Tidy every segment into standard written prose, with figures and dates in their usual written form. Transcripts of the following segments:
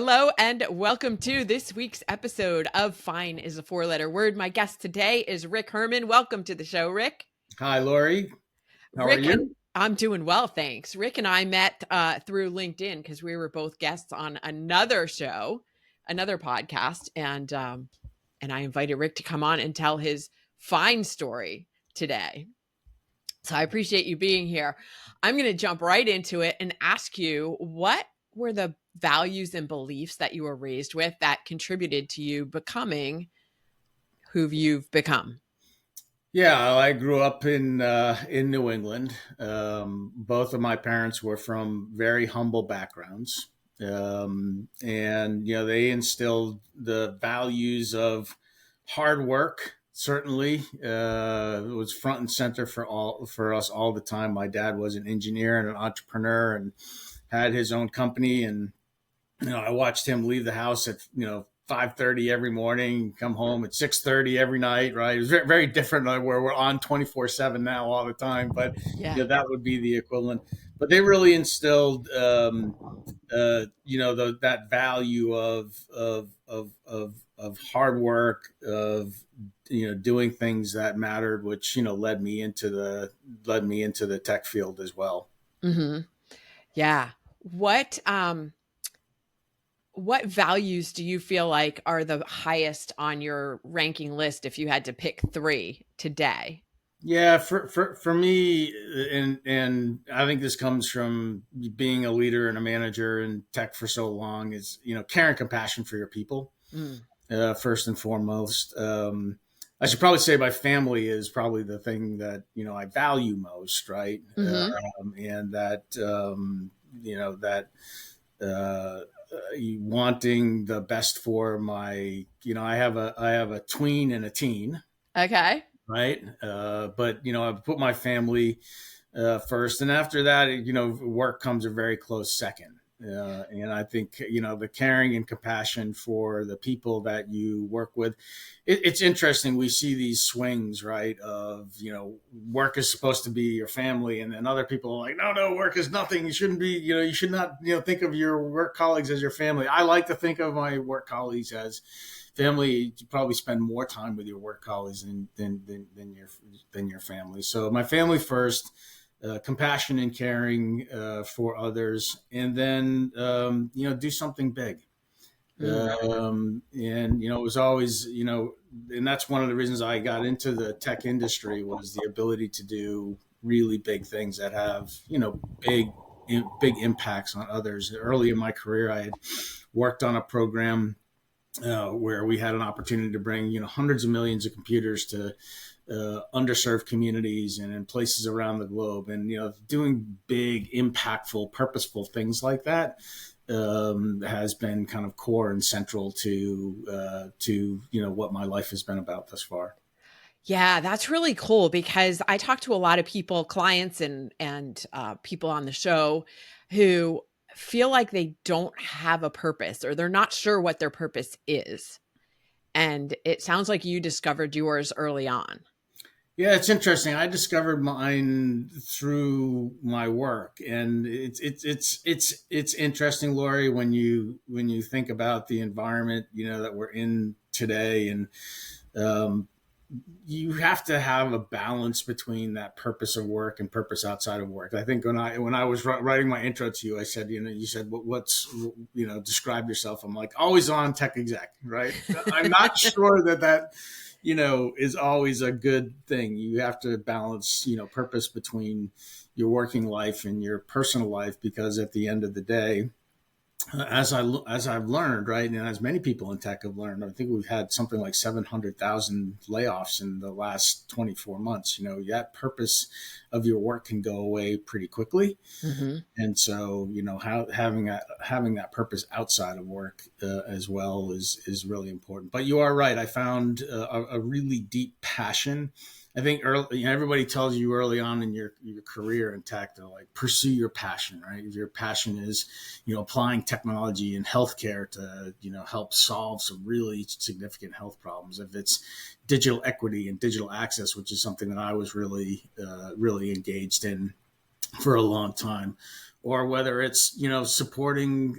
Hello and welcome to this week's episode of Fine is a Four-Letter Word. My guest today is Rick Herrmann. Welcome to the show, Rick. Hi, Lori. How are Rick and you? I'm doing well, thanks. Rick and I met through LinkedIn because we were both guests on another show, another podcast, and I invited Rick to come on and tell his Fine story today. So I appreciate you being here. I'm going to jump right into it and ask you, what were the values and beliefs that you were raised with that contributed to you becoming who you've become? Yeah, I grew up in New England. Both of my parents were from very humble backgrounds, and they instilled the values of hard work. Certainly, it was front and center for us all the time. My dad was an engineer and an entrepreneur, and had his own company. And I watched him leave the house at 5:30 every morning, come home at 6:30 every night. Right, it was very, very different where we're on 24/7 now all the time. But Yeah. that would be the equivalent. But they really instilled, that value of hard work, of doing things that mattered, which led me into the tech field as well. Mm-hmm. Yeah. What values do you feel like are the highest on your ranking list if you had to pick three today? Yeah, for me, and I think this comes from being a leader and a manager in tech for so long, is care and compassion for your people, Mm. first and foremost. I should probably say my family is probably the thing that I value most, right? Mm-hmm. And that uh, wanting the best for my I have a tween and a teen. Okay. Right. But, I put my family first. And after that, work comes a very close second. And I think, the caring and compassion for the people that you work with, it's interesting. We see these swings, right? Of, work is supposed to be your family. And then other people are like, no, work is nothing. You shouldn't be, you should not, think of your work colleagues as your family. I like to think of my work colleagues as family. You probably spend more time with your work colleagues than your family. So my family first, compassion and caring for others, and then do something big. And it was always and that's one of the reasons I got into the tech industry, was the ability to do really big things that have big impacts on others. Early in my career, I had worked on a program where we had an opportunity to bring hundreds of millions of computers to underserved communities and in places around the globe, and doing big, impactful, purposeful things like that has been kind of core and central to what my life has been about thus far. Yeah, that's really cool because I talk to a lot of people, clients and people on the show who feel like they don't have a purpose or they're not sure what their purpose is. And it sounds like you discovered yours early on. Yeah, it's interesting. I discovered mine through my work, and it's interesting, Lori, when you think about the environment that we're in today, and um, you have to have a balance between that purpose of work and purpose outside of work. I think when I was writing my intro to you, I said, you said, what's, describe yourself. I'm like, always on tech exec, right? I'm not sure that is always a good thing. You have to balance, purpose between your working life and your personal life, because at the end of the day, as I've learned, right, and as many people in tech have learned, I think we've had something like 700,000 layoffs in the last 24 months. That purpose of your work can go away pretty quickly, Mm-hmm. and so having that purpose outside of work as well is really important. But you are right. I found a really deep passion. I think everybody tells you early on in your career in tech, they're like, pursue your passion, right? If your passion is, applying technology in healthcare to, help solve some really significant health problems. If it's digital equity and digital access, which is something that I was really engaged in for a long time, or whether it's supporting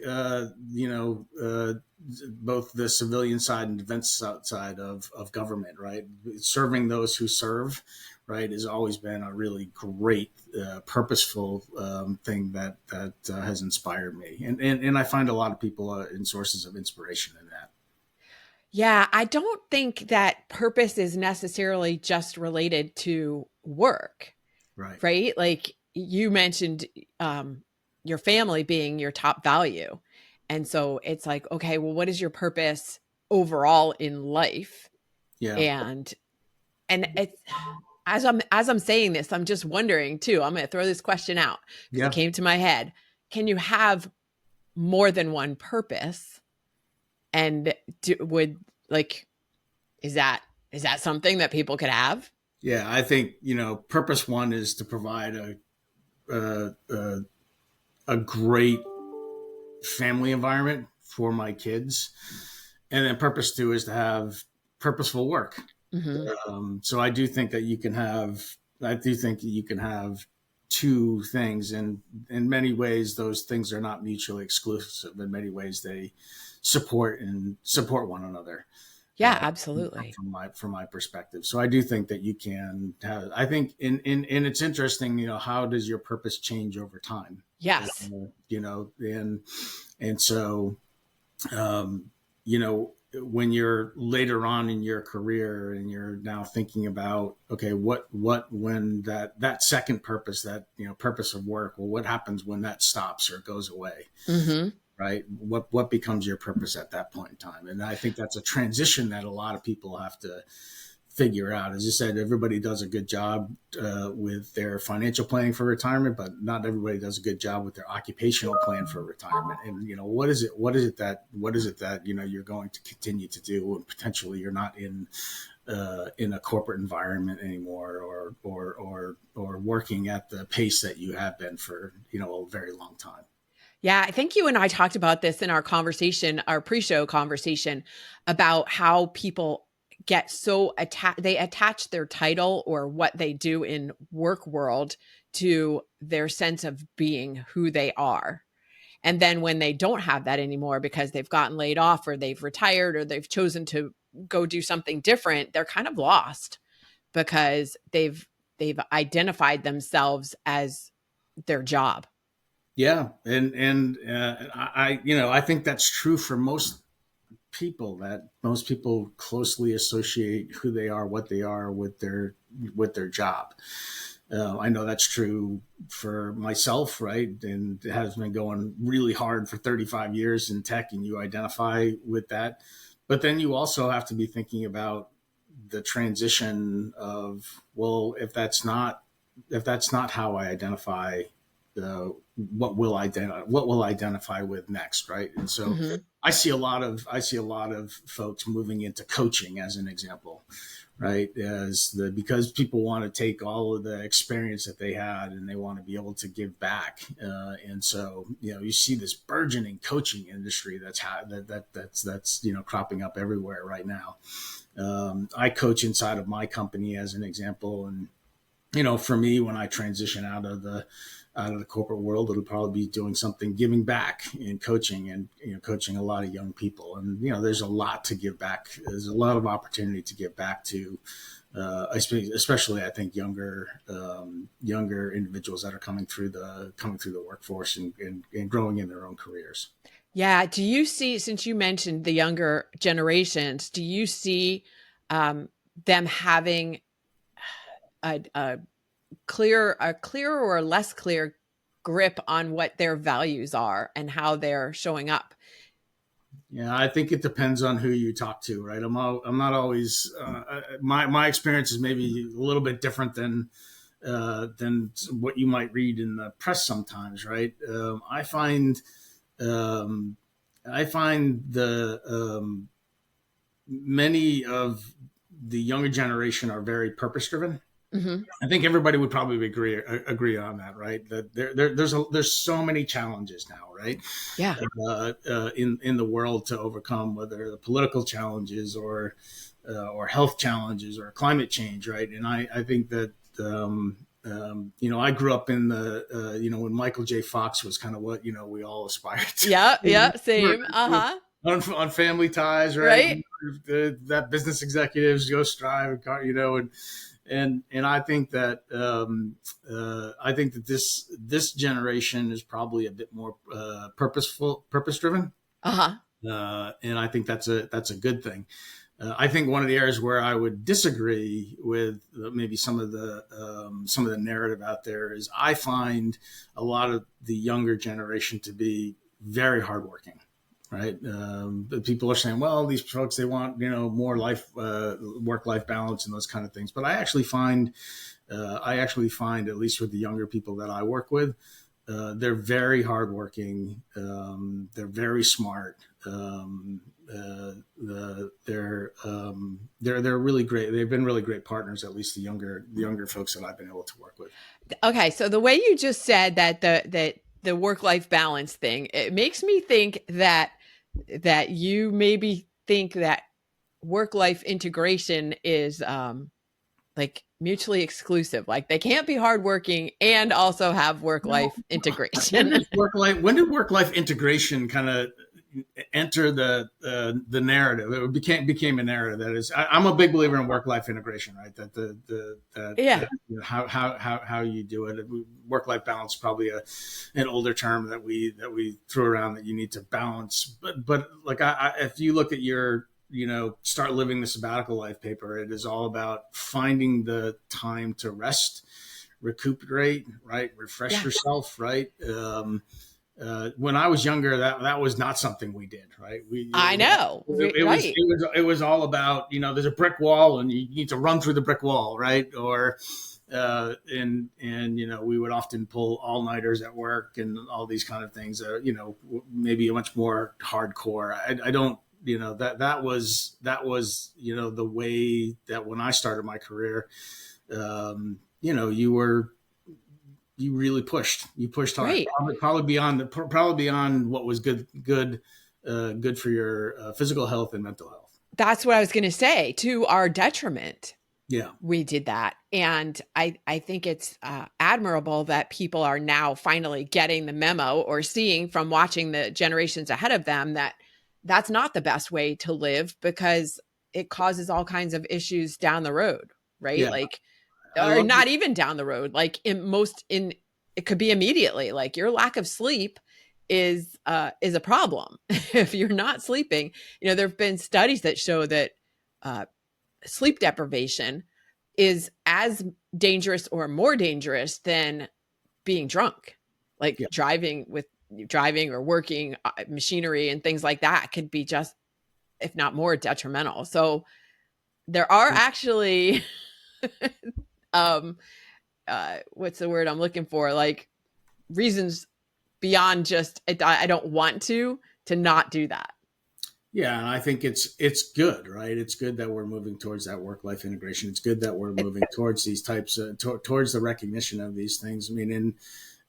both the civilian side and defense side of government, right? Serving those who serve, right, has always been a really great, purposeful thing that has inspired me, and I find a lot of people in sources of inspiration in that. Yeah, I don't think that purpose is necessarily just related to work, Right. right? Like you mentioned, um, your family being your top value. And so it's like, okay, well, what is your purpose overall in life? Yeah. And it's as I'm saying this, I'm just wondering too. I'm going to throw this question out because it Yeah. came to my head. Can you have more than one purpose? And would like is that something that people could have? Yeah. I think purpose one is to provide a great family environment for my kids, and then purpose two is to have purposeful work. Mhm. So I do think that you can have two things, and in many ways those things are not mutually exclusive. In many ways they support one another, Yeah, absolutely. from my perspective. So I do think that you can have. I think in it's interesting. How does your purpose change over time? Yes. And so um, when you're later on in your career and you're now thinking about, okay, when that second purpose, that purpose of work, well, what happens when that stops or goes away, Mhm. right? What becomes your purpose at that point in time? And I think that's a transition that a lot of people have to figure out. As you said, everybody does a good job with their financial planning for retirement, but not everybody does a good job with their occupational plan for retirement. And what is it that you're going to continue to do, and potentially you're not in a corporate environment anymore, or working at the pace that you have been for a very long time. Yeah, I think you and I talked about this in our conversation, our pre-show conversation, about how people get so attached, they attach their title or what they do in work world to their sense of being who they are. And then when they don't have that anymore because they've gotten laid off or they've retired or they've chosen to go do something different, they're kind of lost because they've identified themselves as their job. Yeah, I think that's true for most people. That most people closely associate who they are, what they are, with their job. I know that's true for myself, right? And it has been going really hard for 35 years in tech, and you identify with that. But then you also have to be thinking about the transition of, well, if that's not how I identify, what will identify with next, right? And so Mhm. I see a lot of folks moving into coaching as an example, right? Because people want to take all of the experience that they had and they want to be able to give back, and so you see this burgeoning coaching industry that's cropping up everywhere right now. I coach inside of my company as an example, and for me, when I transition out of the corporate world, it'll probably be doing something, giving back in coaching, and coaching a lot of young people. And there's a lot to give back. There's a lot of opportunity to give back to, especially I think younger individuals that are coming through the workforce, and growing in their own careers. Yeah. Do you see, since you mentioned the younger generations, do you see um, them having a clear or less clear grip on what their values are and how they're showing up? Yeah, I think it depends on who you talk to, right? I'm not always my experience is maybe a little bit different than what you might read in the press sometimes, right? Um, I find the many of the younger generation are very purpose driven. Hmm. I think everybody would probably agree on that, right? That there's so many challenges now, right? Yeah. In the world to overcome, whether the political challenges, or health challenges, or climate change, right? And I think that I grew up in the, when Michael J. Fox was kind of what, we all aspired to. Yeah, yeah, same. Uh-huh. On Family Ties, right? Right? That business executives go strive, and I think that this generation is probably a bit more purpose driven, Uh-huh. and I think that's a good thing. I think one of the areas where I would disagree with maybe some of the narrative out there is I find a lot of the younger generation to be very hardworking. Right, people are saying, "Well, these folks they want more work life balance and those kind of things." But I actually find, at least with the younger people that I work with, they're very hardworking. They're very smart. They're really great. They've been really great partners. At least the younger folks that I've been able to work with. Okay, so the way you just said that the work-life balance thing, it makes me think that you maybe think that work-life integration is like mutually exclusive. Like they can't be hardworking and also have work-life integration. When did work life integration kind of enter the narrative? It became a narrative. That is, I'm a big believer in work life integration. Right, that Yeah. how you do it. Work life balance is probably an older term that we threw around, that you need to balance. But like if you look at your start living the sabbatical life paper, it is all about finding the time to rest, recuperate, right, refresh Yeah. yourself, right. When I was younger, that was not something we did, right. I know. Right. It was all about, there's a brick wall and you need to run through the brick wall, right. Or and we would often pull all nighters at work and all these kind of things. Maybe a much more hardcore. I don't. That was the way that when I started my career, you really pushed hard, Right. probably beyond what was good for your physical health and mental health. That's what I was going to say, to our detriment. Yeah. We did that. And I think it's admirable that people are now finally getting the memo, or seeing from watching the generations ahead of them, that that's not the best way to live, because it causes all kinds of issues down the road, right? Yeah. Like, I or love not even down the road, like it could be immediately, like your lack of sleep is a problem. If you're not sleeping, there've been studies that show that sleep deprivation is as dangerous or more dangerous than being drunk. Like Yeah. driving or working machinery and things like that could be just, if not more, detrimental. So there are actually um what's the word I'm looking for, like reasons beyond just I don't want to not do that. Yeah, and I think it's good, right? It's good that we're moving towards that work life integration. It's good that we're moving towards these types of towards the recognition of these things. I mean,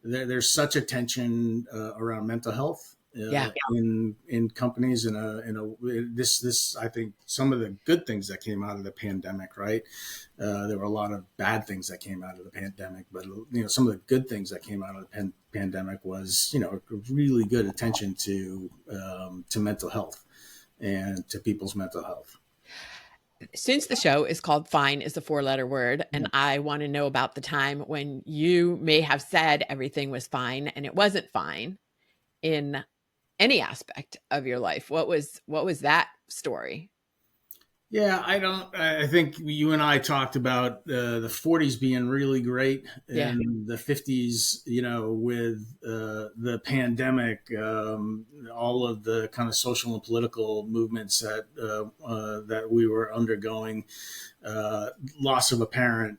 there's such a tension around mental health Yeah. in companies, this I think some of the good things that came out of the pandemic, right? There were a lot of bad things that came out of the pandemic, but some of the good things that came out of the pandemic was a really good attention to mental health and to people's mental health. Since the show is called Fine is a 4-letter word, and I want to know about the time when you may have said everything was fine and it wasn't fine in any aspect of your life. What was that story? Yeah, I think you and I talked about the 40s being really great, Yeah. and the 50s, with the pandemic, all of the kind of social and political movements that we were undergoing, loss of a parent,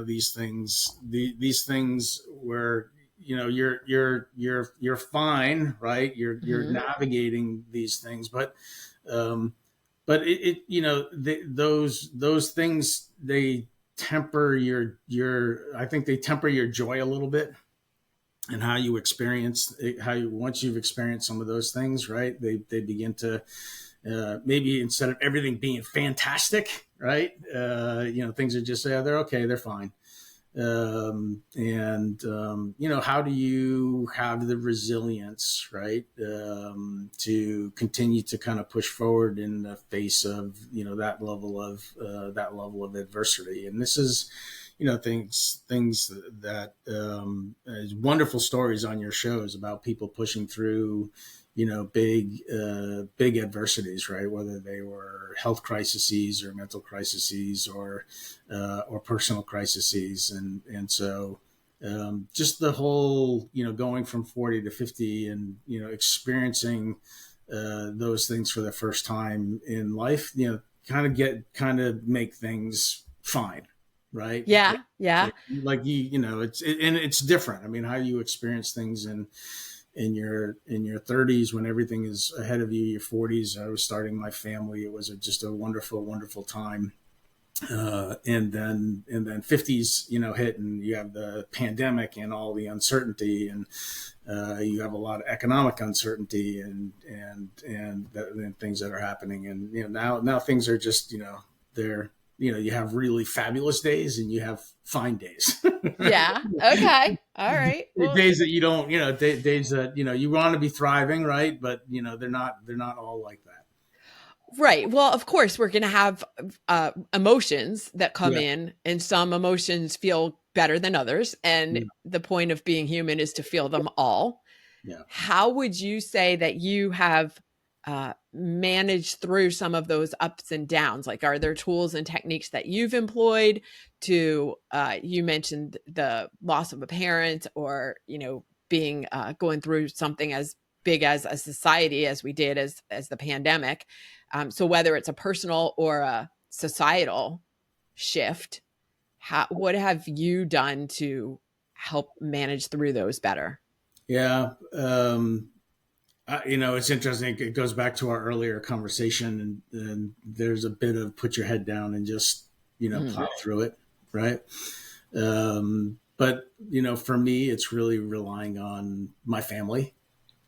these things where you're fine, right? You're Mhm. navigating these things, um, but those things, they temper I think they temper your joy a little bit, and how you experience once you've experienced some of those things, right, they begin to maybe, instead of everything being fantastic, right, things are just, they're okay, they're fine. How do you have the resilience, right, to continue to kind of push forward in the face of that level of adversity? And this is, things that is wonderful stories on your shows about people pushing through, big adversities, right? Whether they were health crises or mental crises or personal crises, and so just the whole, going from 40 to 50 and experiencing those things for the first time in life, kind of make things fine, right? Yeah. Yeah. Like and it's different. I mean, how you experience things in your 30s when everything is ahead of you, your 40s. I was starting my family. It was just a wonderful, wonderful time. And then 50s, hit, and you have the pandemic and all the uncertainty, and you have a lot of economic uncertainty and things that are happening. And now things are just, they're, you have really fabulous days and you have fine days. Yeah. Okay. All right. Well, Days that you don't, days that you want to be thriving, right? But they're not all like that. right. Well, of course, we're going to have emotions that come Yeah, in, and some emotions feel better than others. And yeah, the point of being human is to feel them all. yeah. How would you say that you have managed through some of those ups and downs? Like, are there tools and techniques that you've employed to, you mentioned the loss of a parent, or, being going through something as big as a society as we did as the pandemic. So whether it's a personal or a societal shift, what have you done to help manage through those better? Yeah. It's interesting. It goes back to our earlier conversation, and there's a bit of put your head down and just, Mm. plow through it. Right. But, for me, it's really relying on my family,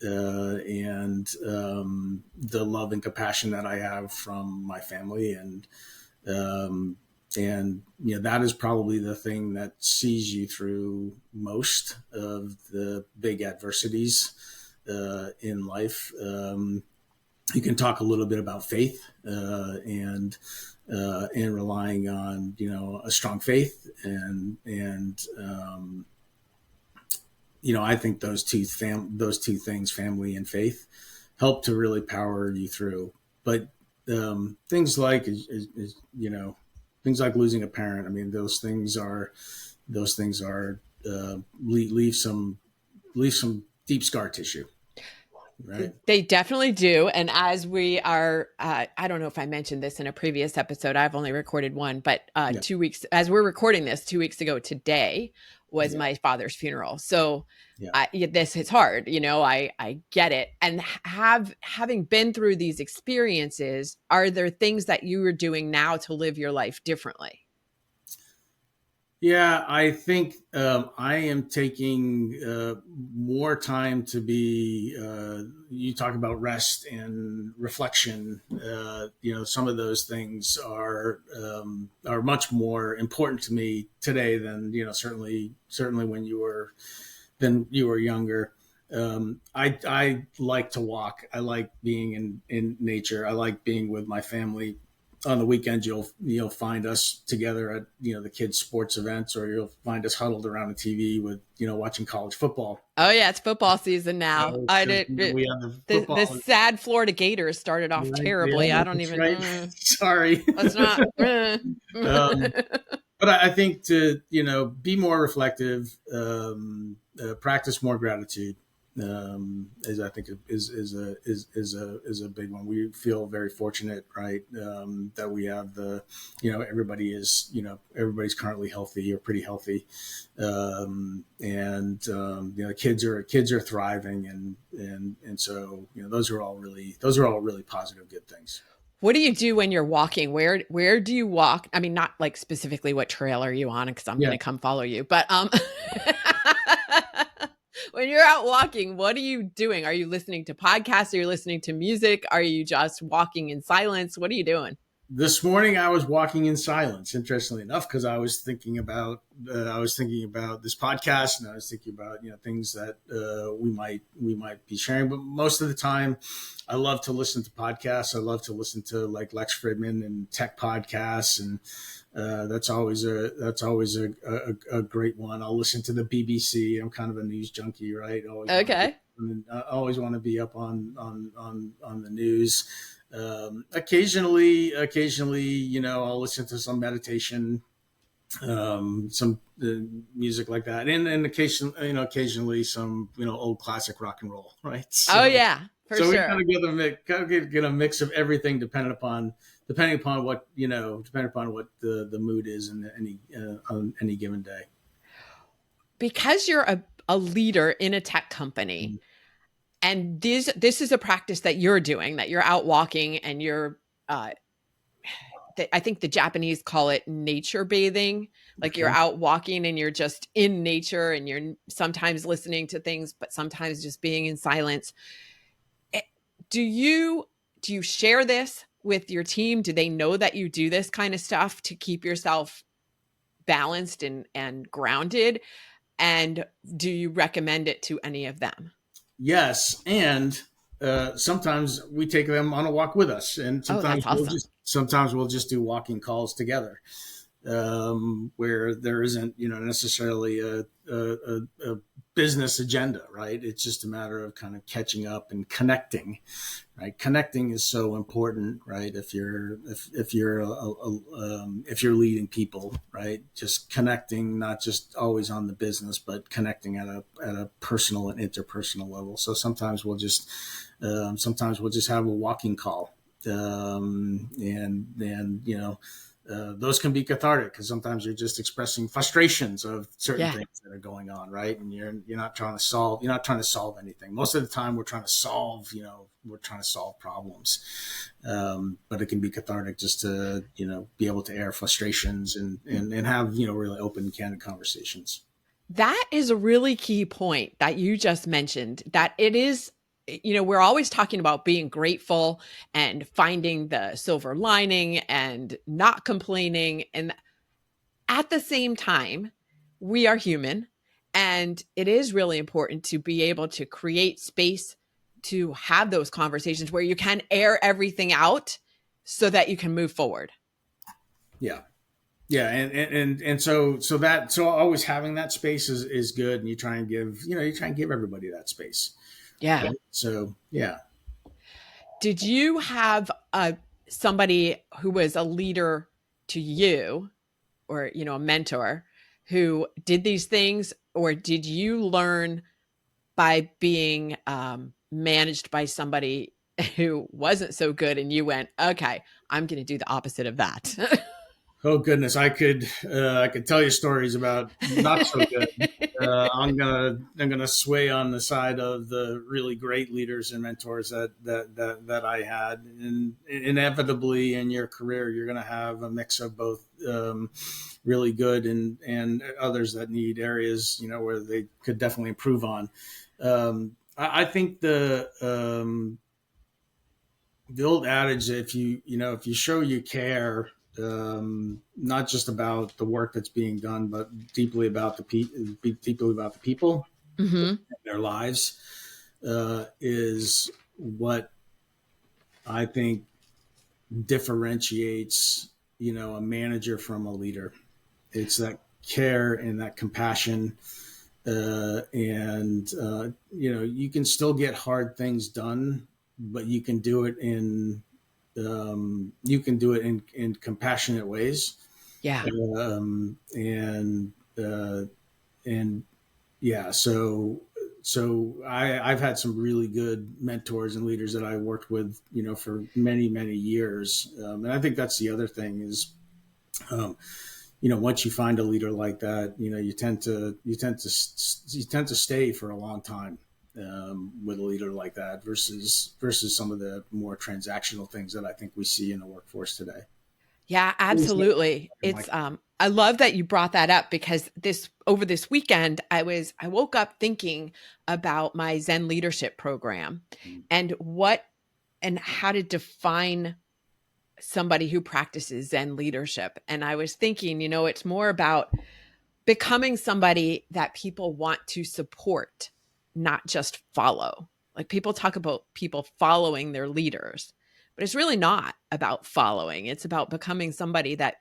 and the love and compassion that I have from my family. Um, that is probably the thing that sees you through most of the big adversities in life. You can talk a little bit about faith, and relying on a strong faith, and I think those two things, family and faith, help to really power you through. But things like things like losing a parent. I mean, those things are leave some deep scar tissue, right? They definitely do. And as we are, I don't know if I mentioned this in a previous episode, I've only recorded one, but Yeah, 2 weeks, as we're recording this, 2 weeks ago today was yeah, my father's funeral. So yeah. yeah, this is hard, I get it. And having been through these experiences, are there things that you are doing now to live your life differently? Yeah, I think I am taking more time to be. You talk about rest and reflection. Some of those things are much more important to me today than certainly when you were younger. I like to walk. I like being in nature. I like being with my family. On the weekends, you'll find us together at the kids' sports events, or you'll find us huddled around the TV with watching college football. Oh yeah, it's football season now. I Because did we have the the football. sad Florida Gators started off Right? Yeah, terribly. I don't that's even. right. Sorry. Let's not. um, but I think to be more reflective, practice more gratitude, is I think is a big one. We feel very fortunate, right, that we have everybody's currently healthy or pretty healthy, and kids are thriving, and so those are all really positive, good things. What do you do when you're walking? Where do you walk? I mean, not like specifically what trail are you on, because I'm Yeah. gonna come follow you. But when you're out walking, what are you doing? Are you listening to podcasts? Are you listening to music? Are you just walking in silence? What are you doing? This morning I was walking in silence, interestingly enough, because I was thinking about this podcast, and I was thinking about things that we might be sharing. But most of the time, I love to listen to podcasts. I love to listen to like Lex Fridman and tech podcasts, and that's always a great one. I'll listen to the BBC. I'm kind of a news junkie, right? Okay. I always want to be up on the news. Occasionally, I'll listen to some meditation, some music like that, and occasionally some old classic rock and roll, right? Oh So yeah, for we kind sure. of get a mix of everything depending upon what the mood is in any on any given day. Because you're a leader in a tech company, and this is a practice that you're doing, that you're out walking and you're uh I think the Japanese call it nature bathing. Like you're Okay. out walking and you're just in nature and you're sometimes listening to things, but sometimes just being in silence. Eh, Do you do you share this with your team? Do they know that you do this kind of stuff to keep yourself balanced and grounded? And do you recommend it to any of them? Yes, and sometimes we take them on a walk with us, and Oh, that's awesome. sometimes we'll just do walking calls together, where there isn't necessarily a business agenda, right? It's just a matter of kind of catching up and connecting, right? Connecting is so important, right? If you're leading people, right? Just connecting, not just always on the business, but connecting at a personal and interpersonal level. So sometimes we'll just have a walking call, and then those can be cathartic because sometimes you're just expressing frustrations of certain Yeah. things that are going on, right? And you're not trying to solve anything. Most of the time, we're trying to solve problems, but it can be cathartic just to be able to air frustrations and have really open, candid conversations. That is a really key point that you just mentioned, that it is, we're always talking about being grateful and finding the silver lining and not complaining. And at the same time, we are human. And it is really important to be able to create space to have those conversations where you can air everything out so that you can move forward. Yeah. Yeah, and so always having that space is good, and you try and give everybody that space, Yeah. right? So yeah. Did you have somebody who was a leader to you, or a mentor, who did these things, or did you learn by being managed by somebody who wasn't so good and you went, okay, I'm going to do the opposite of that? Oh goodness, I could tell you stories about not so good. I'm gonna sway on the side of the really great leaders and mentors that I had, and inevitably in your career you're gonna have a mix of both, really good and others that need areas where they could definitely improve on. I think the old adage that if you show you care, not just about the work that's being done, but deeply about the people, Hmm. their lives, is what I think differentiates a manager from a leader. It's that care and that compassion, and you can still get hard things done, but you can do it in compassionate ways, Yeah. and and yeah. I've had some really good mentors and leaders that I worked with, for many years, and I think that's the other thing is, um, once you find a leader like that, you tend to stay for a long time, with a leader like that versus some of the more transactional things that I think we see in the workforce today. Yeah, absolutely. It's I love that you brought that up, because this over this weekend I woke up thinking about my Zen leadership program and how to define somebody who practices Zen leadership. And I was thinking, it's more about becoming somebody that people want to support, not just follow. Like people talk about people following their leaders, but it's really not about following. It's about becoming somebody that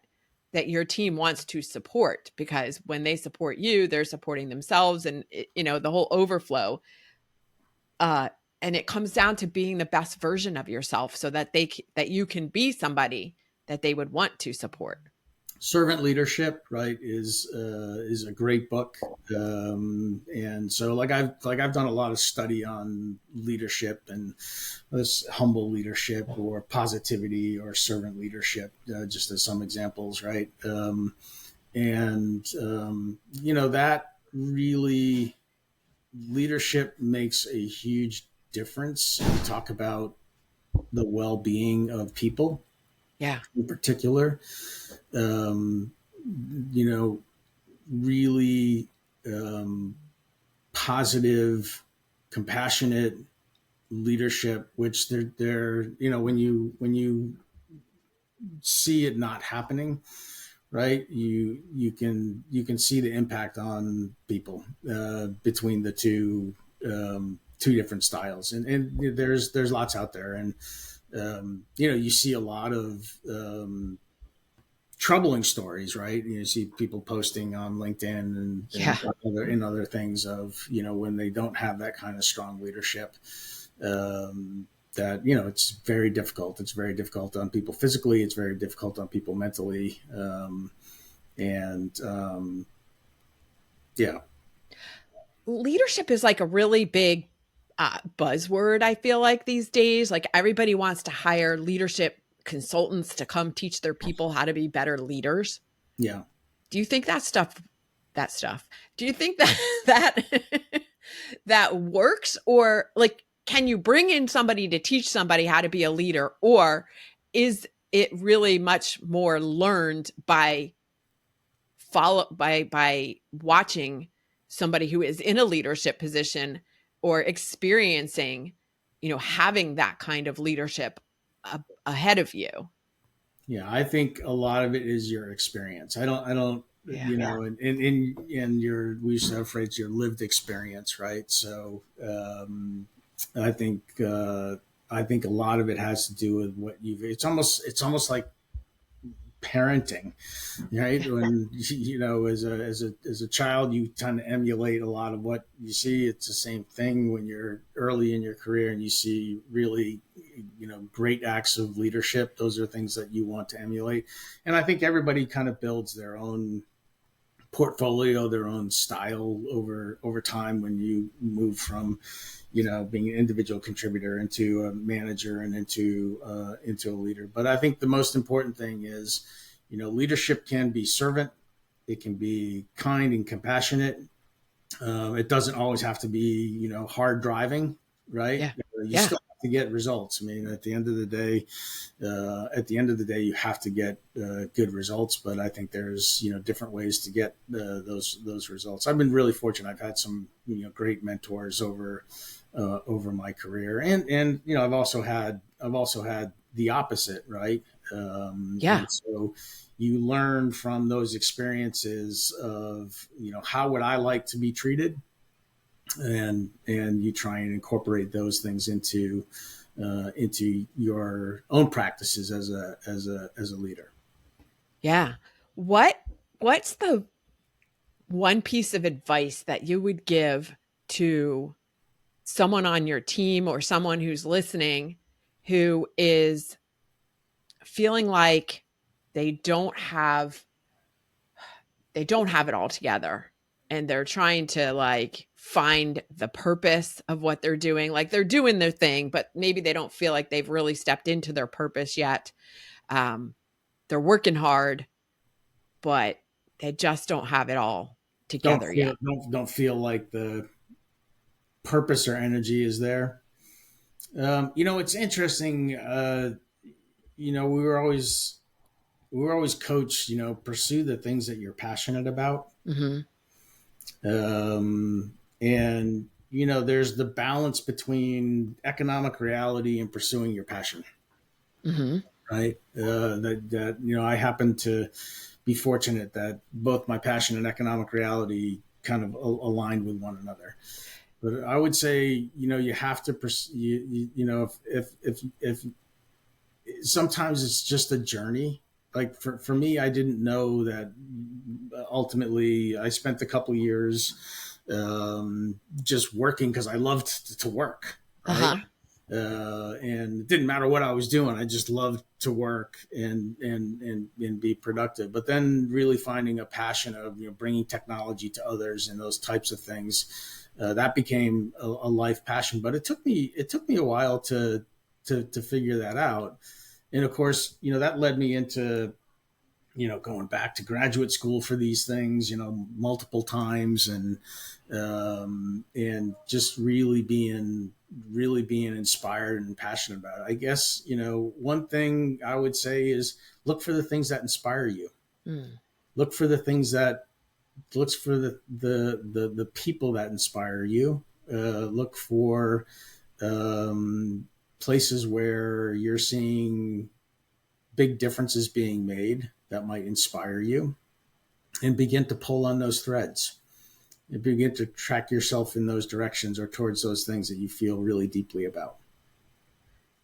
your team wants to support, because when they support you, they're supporting themselves, and the whole overflow. Uh, and it comes down to being the best version of yourself, so that that you can be somebody that they would want to support. Servant Leadership, right, is a great book, and so I've done a lot of study on leadership and this humble leadership or positivity or servant leadership, just as some examples, right, and that really leadership makes a huge difference. We talk about the well-being of people Yeah. in particular. Um, you know, really um, positive, compassionate leadership, which they're when you see it not happening, right? You can see the impact on people between the two different styles, and there's lots out there, and you see a lot of troubling stories, right? You see people posting on LinkedIn Yeah. and other things of when they don't have that kind of strong leadership. That it's very difficult. It's very difficult on people physically. It's very difficult on people mentally. And yeah, Leadership is like a really big buzzword, I feel like, these days. Like everybody wants to hire leadership consultants to come teach their people how to be better leaders. yeah, Do you think that stuff, do you think that that that works? Or like, can you bring in somebody to teach somebody how to be a leader, or is it really much more learned by watching somebody who is in a leadership position, or experiencing, having that kind of leadership ahead of you? yeah. I think a lot of it is your experience. I don't, Yeah. and your, we used to have phrase, your lived experience, right? So I think I think a lot of it has to do with what you've. It's almost like parenting, right? When as a child, you tend to emulate a lot of what you see. It's the same thing when you're early in your career and you see really great acts of leadership. Those are things that you want to emulate, and I think everybody kind of builds their own portfolio, their own style over time when you move from being an individual contributor into a manager and into a leader. But I think the most important thing is leadership can be servant, it can be kind and compassionate. It doesn't always have to be hard driving, right? Yeah. You Yeah. still have to get results. I mean, at the end of the day, you have to get good results. But I think there's different ways to get those results. I've been really fortunate. I've had some great mentors over my career, and I've also had the opposite, right? Yeah. And so you learn from those experiences of how would I like to be treated, and you try and incorporate those things into your own practices as a leader. Yeah. What's the one piece of advice that you would give to someone on your team, or someone who's listening, who is feeling like they don't have they don't have it all together, and they're trying to like find the purpose of what they're doing? Like they're doing their thing, but maybe they don't feel like they've really stepped into their purpose yet. um, they're working hard, but they just don't have it all Don't together feel yet. don't feel like the purpose or energy is there. It's interesting. We were always coached. Pursue the things that you're passionate about. Hmm. And there's the balance between economic reality and pursuing your passion, Hmm. right? That I happen to be fortunate that both my passion and economic reality kind of aligned with one another. But I would say, you have to, if sometimes it's just a journey. Like for me, I didn't know that ultimately I spent a couple years just working because I loved to work, right? Uh-huh. And it didn't matter what I was doing. I just loved to work and be productive. But then really finding a passion of bringing technology to others and those types of things, that became a life passion. But it took me a while to figure that out. And of course, that led me into going back to graduate school for these things, multiple times, and just really being inspired and passionate about it. I guess, one thing I would say is look for the things that inspire you. Mm. Look for the things that looks for the people that inspire you. Look for places where you're seeing big differences being made that might inspire you, and begin to pull on those threads and begin to track yourself in those directions or towards those things that you feel really deeply about.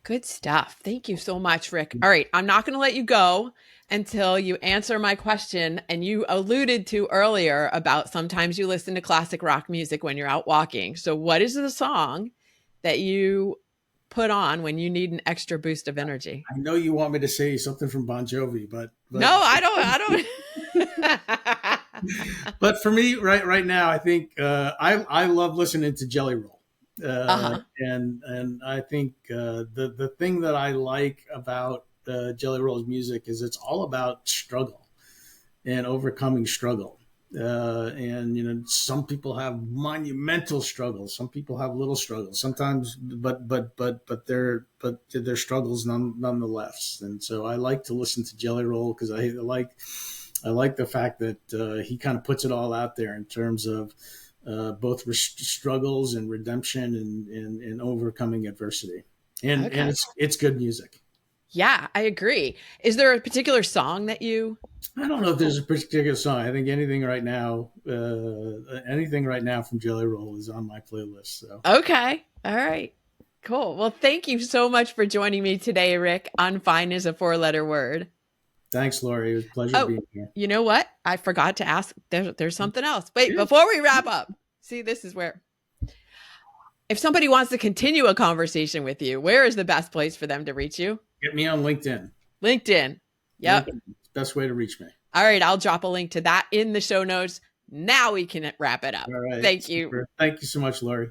Good stuff. Thank you so much, Rick. All right, I'm not going to let you go until you answer my question. And you alluded to earlier about sometimes you listen to classic rock music when you're out walking. So, what is the song that you put on when you need an extra boost of energy? I know you want me to say something from Bon Jovi, but No, but I don't. but for me, right now, I think I love listening to Jelly Roll, Uh-huh. and I think the thing that I like about Jelly Roll's music is it's all about struggle and overcoming struggle. And some people have monumental struggles. Some people have little struggles. Sometimes, but they're struggles nonetheless. And so I like to listen to Jelly Roll because I like the fact that he kind of puts it all out there in terms of both struggles and redemption and overcoming adversity. And Okay. it's good music. Yeah, I agree. Is there a particular song that you I don't know if there's a particular song. I think anything right now from Jelly Roll is on my playlist. So Okay. All right. Cool. Well, thank you so much for joining me today, Rick, on Fine is a four-letter word. thanks, Lori. It was a pleasure Oh, being here. you know what? I forgot to ask. There's something else. Wait, before we wrap up, see, this is where if somebody wants to continue a conversation with you, where is the best place for them to reach you? Get me on LinkedIn. LinkedIn. Yep. LinkedIn, best way to reach me. All right. I'll drop a link to that in the show notes. Now we can wrap it up. All right, Thank you. super. Thank you so much, Lori.